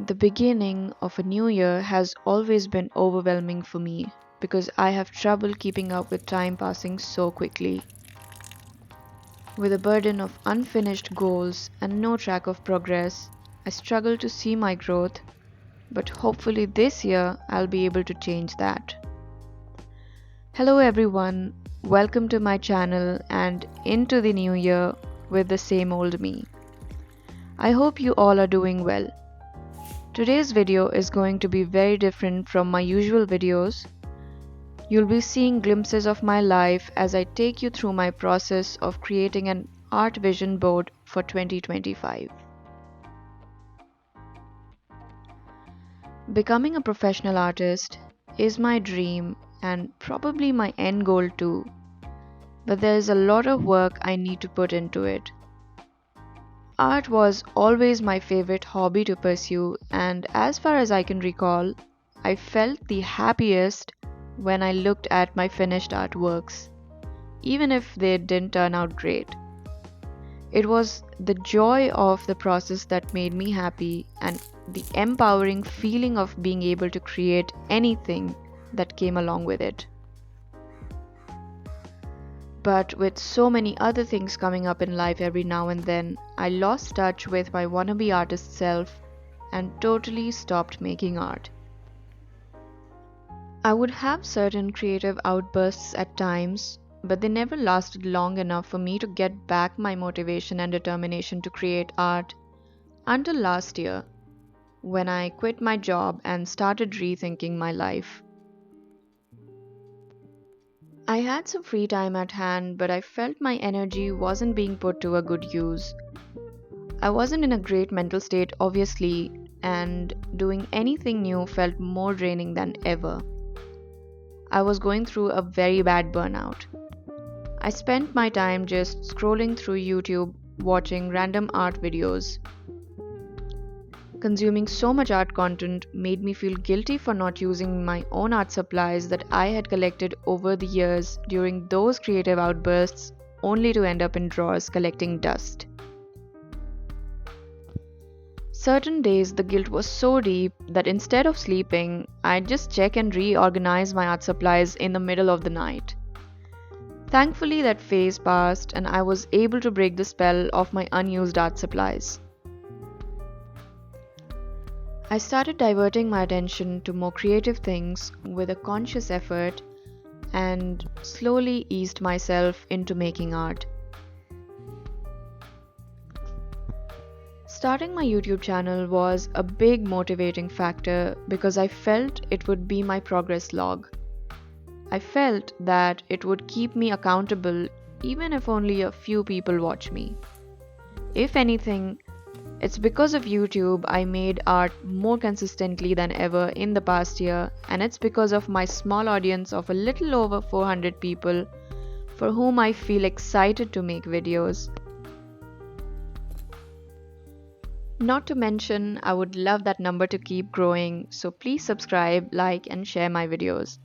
The beginning of a new year has always been overwhelming for me because I have trouble keeping up with time passing so quickly. With a burden of unfinished goals and no track of progress, I struggle to see my growth, but hopefully this year I'll be able to change that. Hello everyone, welcome to my channel and into the new year with the same old me. I hope you all are doing well. Today's video is going to be very different from my usual videos. You'll be seeing glimpses of my life as I take you through my process of creating an art vision board for 2025. Becoming a professional artist is my dream and probably my end goal too, but there is a lot of work I need to put into it. Art was always my favorite hobby to pursue, and as far as I can recall, I felt the happiest when I looked at my finished artworks, even if they didn't turn out great. It was the joy of the process that made me happy and the empowering feeling of being able to create anything that came along with it. But with so many other things coming up in life every now and then, I lost touch with my wannabe artist self and totally stopped making art. I would have certain creative outbursts at times, but they never lasted long enough for me to get back my motivation and determination to create art until last year, when I quit my job and started rethinking my life. I had some free time at hand, but I felt my energy wasn't being put to a good use. I wasn't in a great mental state, obviously, and doing anything new felt more draining than ever. I was going through a very bad burnout. I spent my time just scrolling through YouTube, watching random art videos. Consuming so much art content made me feel guilty for not using my own art supplies that I had collected over the years during those creative outbursts, only to end up in drawers collecting dust. Certain days the guilt was so deep that instead of sleeping, I'd just check and reorganize my art supplies in the middle of the night. Thankfully, that phase passed and I was able to break the spell of my unused art supplies. I started diverting my attention to more creative things with a conscious effort and slowly eased myself into making art. Starting my YouTube channel was a big motivating factor because I felt it would be my progress log. I felt that it would keep me accountable even if only a few people watch me. If anything, it's because of YouTube I made art more consistently than ever in the past year, and it's because of my small audience of a little over 400 people for whom I feel excited to make videos. Not to mention, I would love that number to keep growing, so please subscribe, like, and share my videos.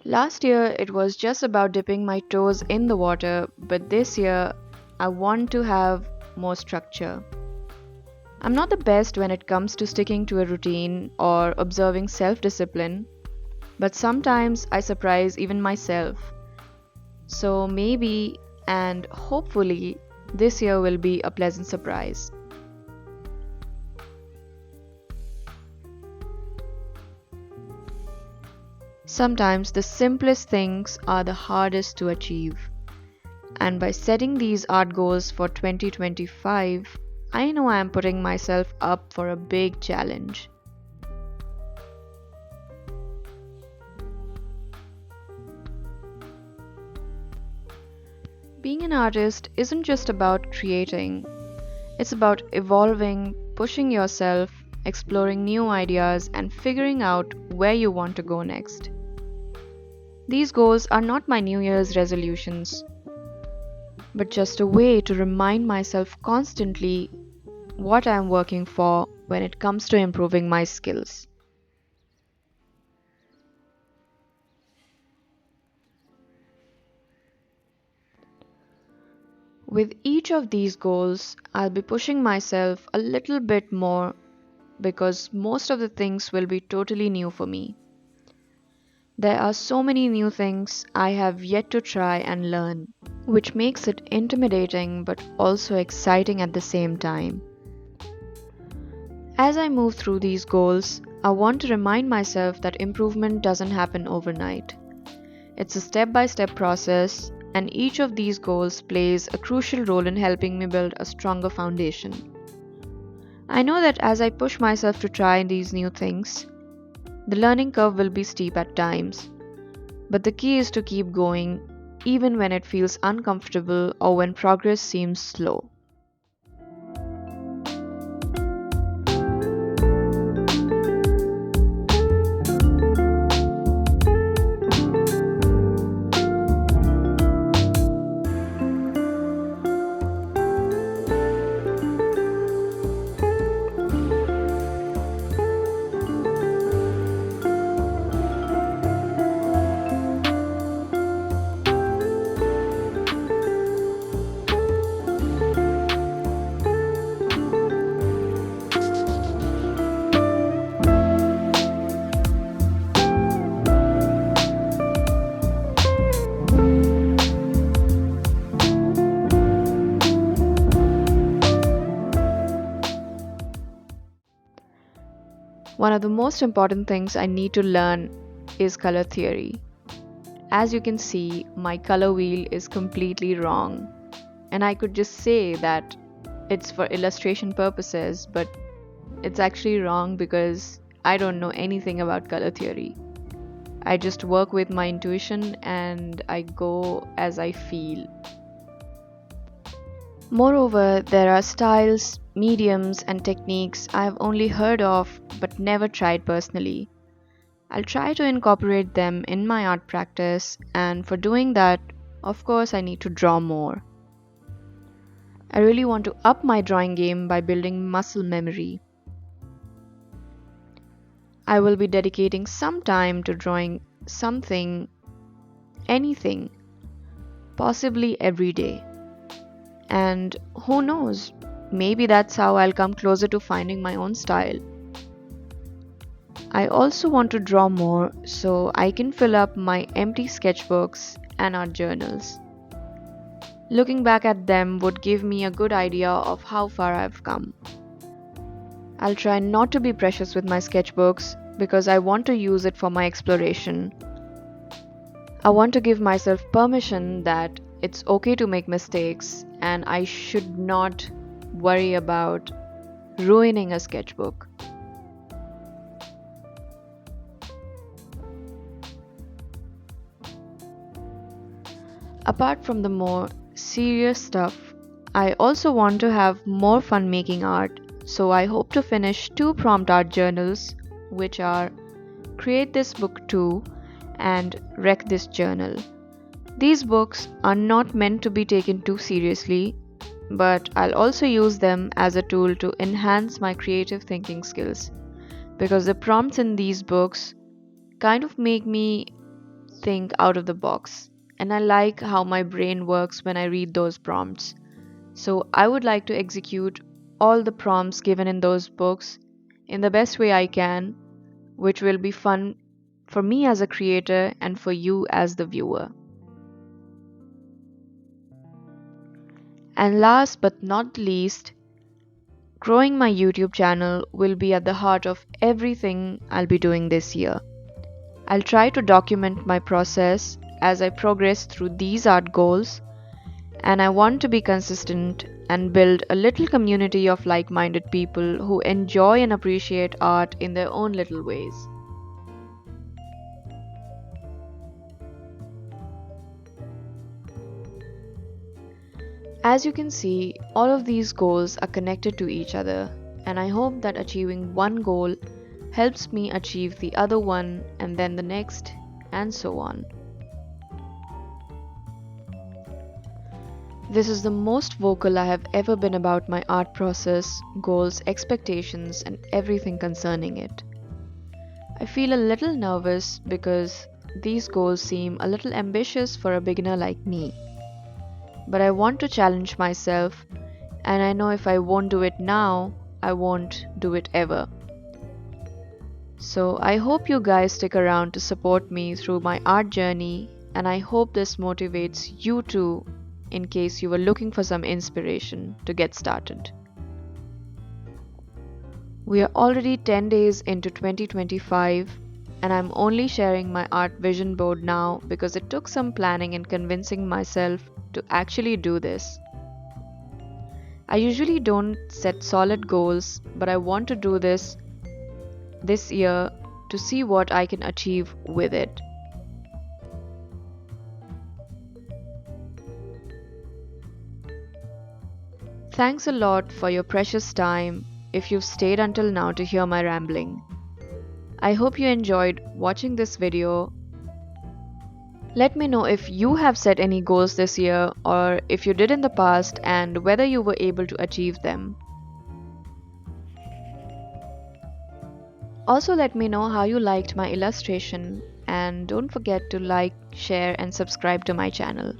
Last year, it was just about dipping my toes in the water, but this year, I want to have more structure. I'm not the best when it comes to sticking to a routine or observing self-discipline, but sometimes I surprise even myself. So maybe and hopefully, this year will be a pleasant surprise. Sometimes the simplest things are the hardest to achieve. And by setting these art goals for 2025, I know I am putting myself up for a big challenge. Being an artist isn't just about creating, it's about evolving, pushing yourself, exploring new ideas, and figuring out where you want to go next. These goals are not my New Year's resolutions, but just a way to remind myself constantly what I am working for when it comes to improving my skills. With each of these goals, I'll be pushing myself a little bit more because most of the things will be totally new for me. There are so many new things I have yet to try and learn, which makes it intimidating but also exciting at the same time. As I move through these goals, I want to remind myself that improvement doesn't happen overnight. It's a step by step process, and each of these goals plays a crucial role in helping me build a stronger foundation. I know that as I push myself to try these new things, the learning curve will be steep at times, but the key is to keep going even when it feels uncomfortable or when progress seems slow. One of the most important things I need to learn is color theory. As you can see, my color wheel is completely wrong, and I could just say that it's for illustration purposes, but it's actually wrong because I don't know anything about color theory. I just work with my intuition and I go as I feel. Moreover, there are styles, mediums, and techniques I have only heard of but never tried personally. I'll try to incorporate them in my art practice, and for doing that, of course, I need to draw more. I really want to up my drawing game by building muscle memory. I will be dedicating some time to drawing something, anything, possibly every day. And who knows, maybe that's how I'll come closer to finding my own style. I also want to draw more so I can fill up my empty sketchbooks and art journals. Looking back at them would give me a good idea of how far I've come. I'll try not to be precious with my sketchbooks because I want to use it for my exploration. I want to give myself permission that it's okay to make mistakes and I should not worry about ruining a sketchbook. Apart from the more serious stuff, I also want to have more fun making art, so I hope to finish 2 prompt art journals, which are Create This Book Too and Wreck This Journal. These books are not meant to be taken too seriously, but I'll also use them as a tool to enhance my creative thinking skills, because the prompts in these books kind of make me think out of the box, and I like how my brain works when I read those prompts. So I would like to execute all the prompts given in those books in the best way I can, which will be fun for me as a creator and for you as the viewer. And last but not least, growing my YouTube channel will be at the heart of everything I'll be doing this year. I'll try to document my process as I progress through these art goals, and I want to be consistent and build a little community of like minded people who enjoy and appreciate art in their own little ways. As you can see, all of these goals are connected to each other, and I hope that achieving one goal helps me achieve the other one and then the next, and so on. This is the most vocal I have ever been about my art process, goals, expectations, and everything concerning it. I feel a little nervous because these goals seem a little ambitious for a beginner like me. but I want to challenge myself, and I know if I won't do it now, I won't do it ever. So I hope you guys stick around to support me through my art journey, and I hope this motivates you too in case you were looking for some inspiration to get started. We are already 10 days into 2025, and I'm only sharing my art vision board now because it took some planning and convincing myself to actually do this. I usually don't set solid goals, but I want to do this year to see what I can achieve with it. Thanks a lot for your precious time if you've stayed until now to hear my rambling. I hope you enjoyed watching this video. Let me know if you have set any goals this year or if you did in the past and whether you were able to achieve them. Also, let me know how you liked my illustration, and don't forget to like, share, and subscribe to my channel.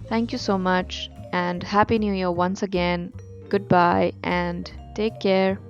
Thank you so much, and Happy New Year once again. Goodbye, and take care.